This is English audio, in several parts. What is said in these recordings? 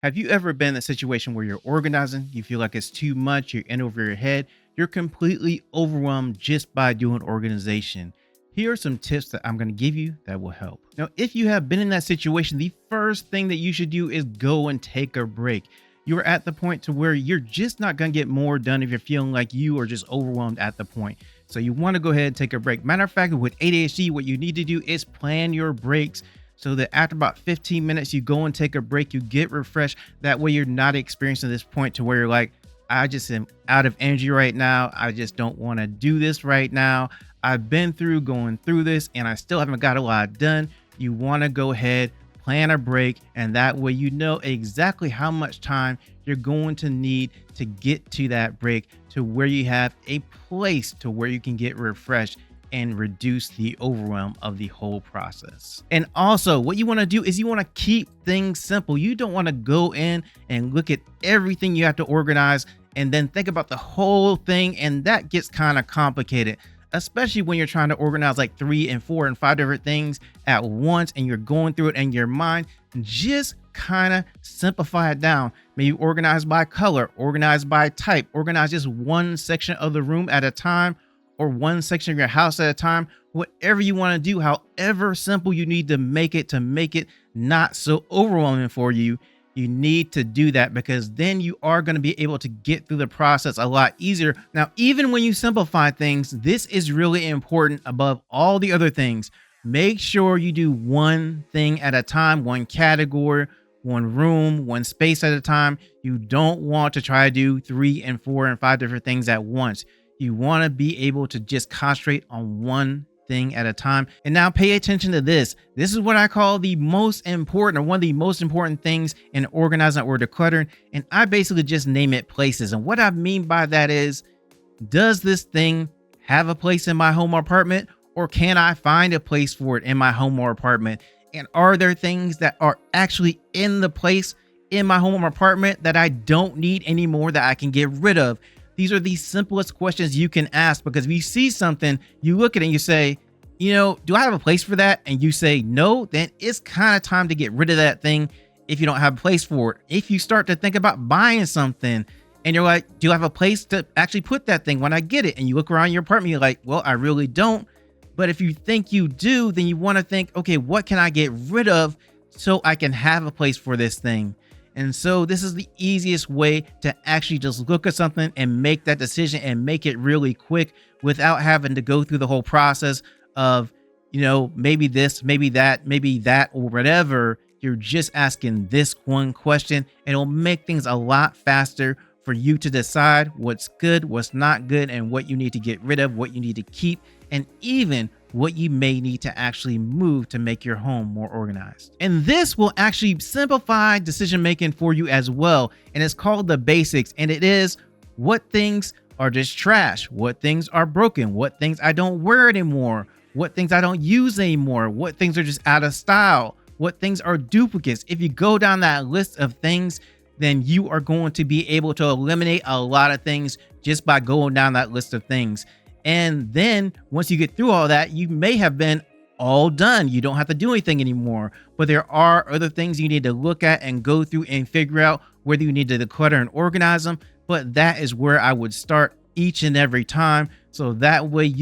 Have you ever been in a situation where you're organizing, you feel like it's too much, you're in over your head, you're completely overwhelmed just by doing organization? Here are some tips that I'm going to give you that will help. Now, if you have been in that situation, the first thing that you should do is go and take a break. You're at the point to where you're just not going to get more done if you're feeling like you are just overwhelmed at the point. So you want to go ahead and take a break. Matter of fact, with ADHD, what you need to do is plan your breaks so that after about 15 minutes, you go and take a break, you get refreshed. That way you're not experiencing this point to where you're like, I just am out of energy right now. I just don't want to do this right now. I've been through going through this and I still haven't got a lot done. You want to go ahead, plan a break, and that way you know exactly how much time you're going to need to get to that break to where you have a place to where you can get refreshed and reduce the overwhelm of the whole process. And also what you want to do is you want to keep things simple. You don't want to go in and look at everything you have to organize and then think about the whole thing, and that gets kind of complicated, especially when you're trying to organize like 3 and 4 and 5 different things at once and you're going through it in your mind. Just kind of simplify it down. Maybe organize by color, organize by type, organize just one section of the room at a time or one section of your house at a time. Whatever you want to do, however simple you need to make it not so overwhelming for you, you need to do that, because then you are going to be able to get through the process a lot easier. Now, even when you simplify things, this is really important above all the other things. Make sure you do one thing at a time, one category, one room, one space at a time. You don't want to try to do 3 and 4 and 5 different things at once. You want to be able to just concentrate on one thing at a time. And now pay attention to this. This is what I call the most important, or one of the most important things in organizing or decluttering. And I basically just name it places. And what I mean by that is, does this thing have a place in my home or apartment, or can I find a place for it in my home or apartment? And are there things that are actually in the place in my home or apartment that I don't need anymore that I can get rid of? These are the simplest questions you can ask, because if you see something, you look at it and you say, do I have a place for that? And you say no, then it's kind of time to get rid of that thing if you don't have a place for it. If you start to think about buying something and you're like, do I have a place to actually put that thing when I get it? And you look around your apartment, you're like, well, I really don't. But if you think you do, then you want to think, okay, what can I get rid of so I can have a place for this thing? And so this is the easiest way to actually just look at something and make that decision and make it really quick without having to go through the whole process of, maybe this, maybe that, or whatever. You're just asking this one question, and it'll make things a lot faster for you to decide what's good, what's not good, and what you need to get rid of, what you need to keep, and even what you may need to actually move to make your home more organized. And this will actually simplify decision making for you as well. And it's called the basics. And it is what things are just trash, what things are broken, what things I don't wear anymore, what things I don't use anymore, what things are just out of style, what things are duplicates. If you go down that list of things, then you are going to be able to eliminate a lot of things just by going down that list of things. And then once you get through all that, you may have been all done. You don't have to do anything anymore. But there are other things you need to look at and go through and figure out whether you need to declutter and organize them. But that is where I would start each and every time. So that way,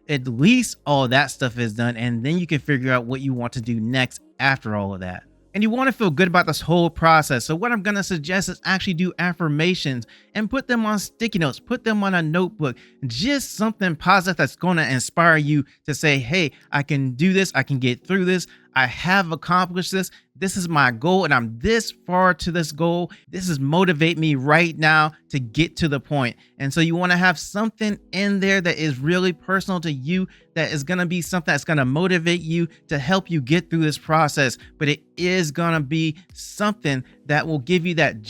at least all that stuff is done. And then you can figure out what you want to do next after all of that. And you want to feel good about this whole process. So what I'm going to suggest is actually do affirmations and put them on sticky notes, put them on a notebook, just something positive that's going to inspire you to say, hey, I can do this. I can get through this. I have accomplished this. This is my goal, and I'm this far to this goal. This is motivate me right now to get to the point. And so you want to have something in there that is really personal to you, that is going to be something that's going to motivate you to help you get through this process. But it is going to be something that will give you that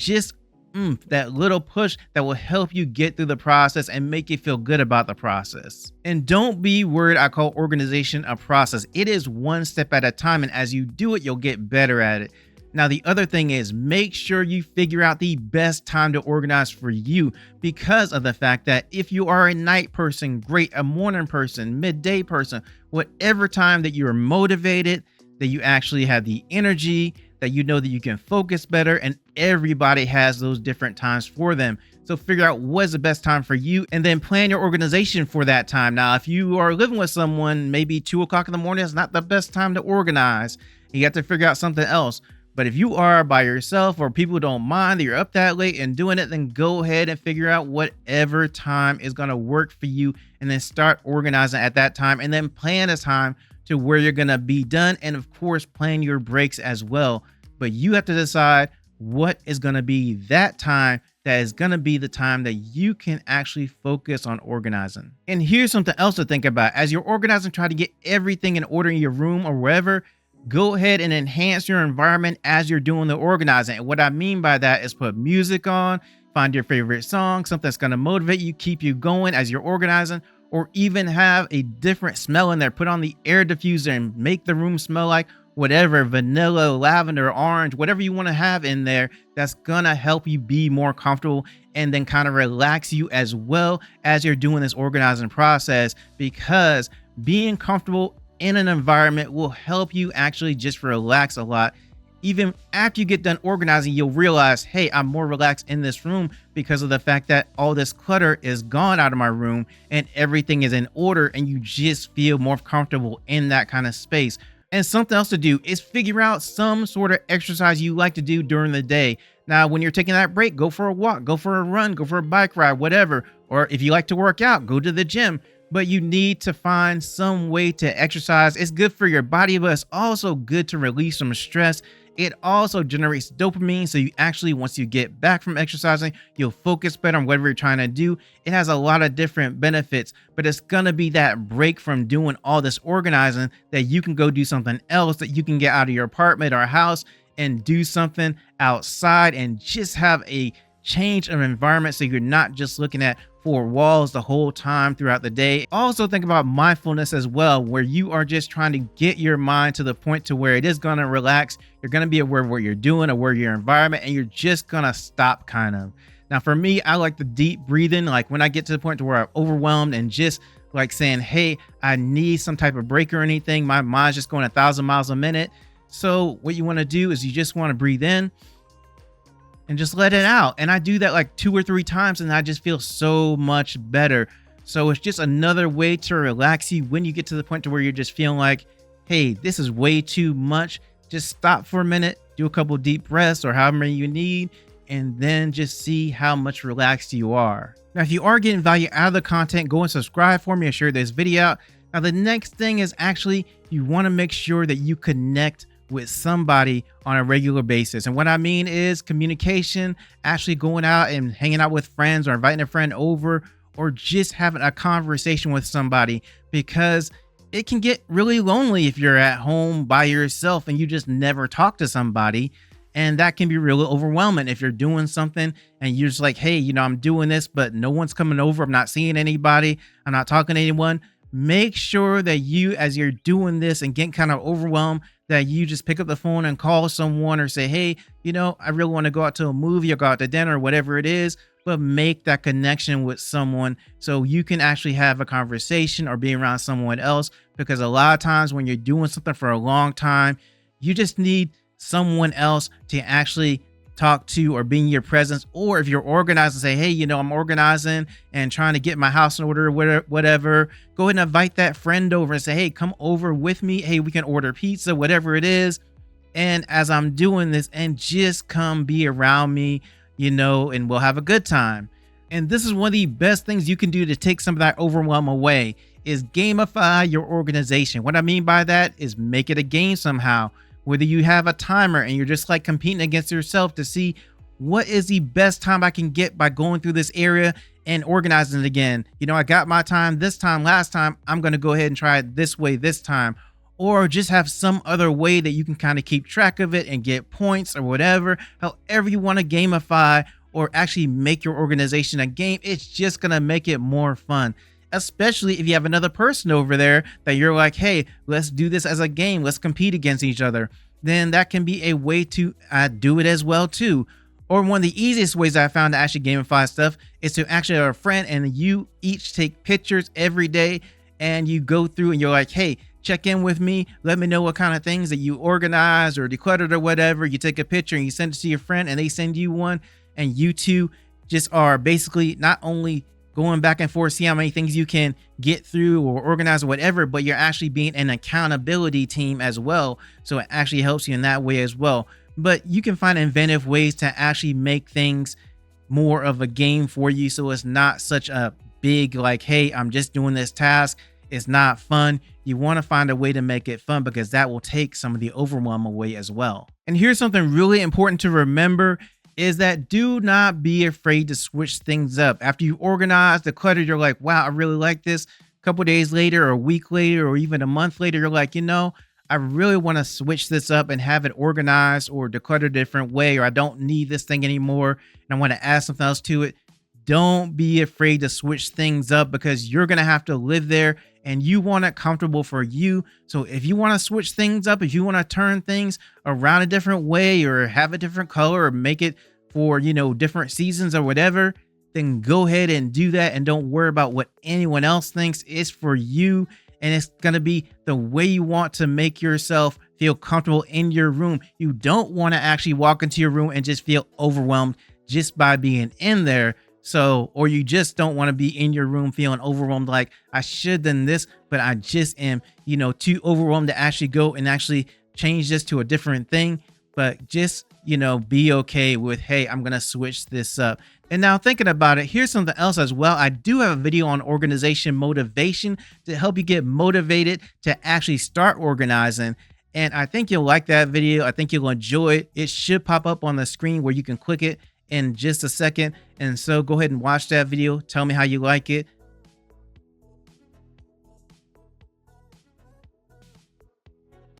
that little push that will help you get through the process and make you feel good about the process. And don't be worried. I call organization a process. It is one step at a time, and as you do it, you'll get better at it. Now, the other thing is, make sure you figure out the best time to organize for you, because of the fact that if you are a night person, great, a morning person, midday person, whatever time that you're motivated, that you actually have the energy, that you know that you can focus better, and everybody has those different times for them. So figure out what's the best time for you and then plan your organization for that time. Now, if you are living with someone, maybe 2 o'clock in the morning is not the best time to organize. You have to figure out something else. But if you are by yourself or people don't mind that you're up that late and doing it, then go ahead and figure out whatever time is going to work for you and then start organizing at that time and then plan a time to where you're going to be done. And of course, plan your breaks as well. But you have to decide what is going to be that time that is going to be the time that you can actually focus on organizing. And here's something else to think about. As you're organizing, try to get everything in order in your room or wherever. Go ahead and enhance your environment as you're doing the organizing. And what I mean by that is put music on, find your favorite song, something that's going to motivate you, keep you going as you're organizing, or even have a different smell in there. Put on the air diffuser and make the room smell like whatever, vanilla, lavender, orange, whatever you want to have in there. That's going to help you be more comfortable and then kind of relax you as well as you're doing this organizing process, because being comfortable in an environment will help you actually just relax a lot. Even after you get done organizing, you'll realize, hey, I'm more relaxed in this room because of the fact that all this clutter is gone out of my room and everything is in order, and you just feel more comfortable in that kind of space. And something else to do is figure out some sort of exercise you like to do during the day. Now, when you're taking that break, go for a walk, go for a run, go for a bike ride, whatever. Or if you like to work out, go to the gym. But you need to find some way to exercise. It's good for your body, but it's also good to release some stress. It also generates dopamine. So you actually, once you get back from exercising, you'll focus better on whatever you're trying to do. It has a lot of different benefits, but it's going to be that break from doing all this organizing that you can go do something else, that you can get out of your apartment or house and do something outside and just have a change of environment. So you're not just looking at 4 walls the whole time throughout the day. Also think about mindfulness as well, where you are just trying to get your mind to the point to where it is going to relax. You're going to be aware of what you're doing, aware of your environment, and you're just going to stop kind of. Now, for me, I like the deep breathing. Like when I get to the point to where I'm overwhelmed and just like saying, hey, I need some type of break or anything, my mind's just going 1,000 miles a minute. So what you want to do is you just want to breathe in and just let it out. And I do that like 2 or 3 times and I just feel so much better. So it's just another way to relax you when you get to the point to where you're just feeling like, hey, this is way too much. Just stop for a minute, do a couple deep breaths or however many you need, and then just see how much relaxed you are. Now, if you are getting value out of the content, go and subscribe for me and share this video out. Now, the next thing is actually you want to make sure that you connect with somebody on a regular basis. And what I mean is communication, actually going out and hanging out with friends or inviting a friend over or just having a conversation with somebody, because it can get really lonely if you're at home by yourself and you just never talk to somebody. And that can be really overwhelming if you're doing something and you're just like, hey, you know, I'm doing this, but no one's coming over. I'm not seeing anybody. I'm not talking to anyone. Make sure that you, as you're doing this and getting kind of overwhelmed, that you just pick up the phone and call someone or say, hey, you know, I really want to go out to a movie or go out to dinner or whatever it is, but make that connection with someone so you can actually have a conversation or be around someone else. Because a lot of times when you're doing something for a long time, you just need someone else to actually talk to or be in your presence. Or if you're organizing, say, hey, you know, I'm organizing and trying to get my house in order, whatever, go ahead and invite that friend over and say, hey, come over with me. Hey, we can order pizza, whatever it is. And as I'm doing this, and just come be around me, you know, and we'll have a good time. And this is one of the best things you can do to take some of that overwhelm away, is gamify your organization. What I mean by that is make it a game somehow. Whether you have a timer and you're just like competing against yourself to see what is the best time I can get by going through this area and organizing it again. You know, I got my time this time, last time, I'm going to go ahead and try it this way this time. Or just have some other way that you can kind of keep track of it and get points or whatever. However you want to gamify or actually make your organization a game, it's just going to make it more fun. Especially if you have another person over there that you're like, hey, let's do this as a game. Let's compete against each other. Then that can be a way to do it as well too. Or one of the easiest ways I found to actually gamify stuff is to actually have a friend and you each take pictures every day and you go through and you're like, hey, check in with me. Let me know what kind of things that you organized or decluttered or whatever. You take a picture and you send it to your friend and they send you one, and you two just are basically not only going back and forth, see how many things you can get through or organize or whatever, but you're actually being an accountability team as well. So it actually helps you in that way as well. But you can find inventive ways to actually make things more of a game for you, so it's not such a big like, hey, I'm just doing this task. It's not fun. You want to find a way to make it fun, because that will take some of the overwhelm away as well. And here's something really important to remember, is that do not be afraid to switch things up. After you organize the clutter, you're like, wow, I really like this. A couple days later, or a week later, or even a month later, you're like, I really want to switch this up and have it organized or decluttered a different way, or I don't need this thing anymore and I want to add something else to it. Don't be afraid to switch things up, because you're going to have to live there and you want it comfortable for you. So if you want to switch things up, if you want to turn things around a different way or have a different color or make it for, different seasons or whatever, then go ahead and do that. And don't worry about what anyone else thinks. It's for you. And it's going to be the way you want to make yourself feel comfortable in your room. You don't want to actually walk into your room and just feel overwhelmed just by being in there. So, or you just don't want to be in your room feeling overwhelmed, like I should done this, but I just am, too overwhelmed to actually go and actually change this to a different thing. But just, be okay with, hey, I'm going to switch this up. And now thinking about it, here's something else as well. I do have a video on organization motivation to help you get motivated to actually start organizing. And I think you'll like that video. I think you'll enjoy it. It should pop up on the screen where you can click it in just a second. And so go ahead and watch that video. Tell me how you like it.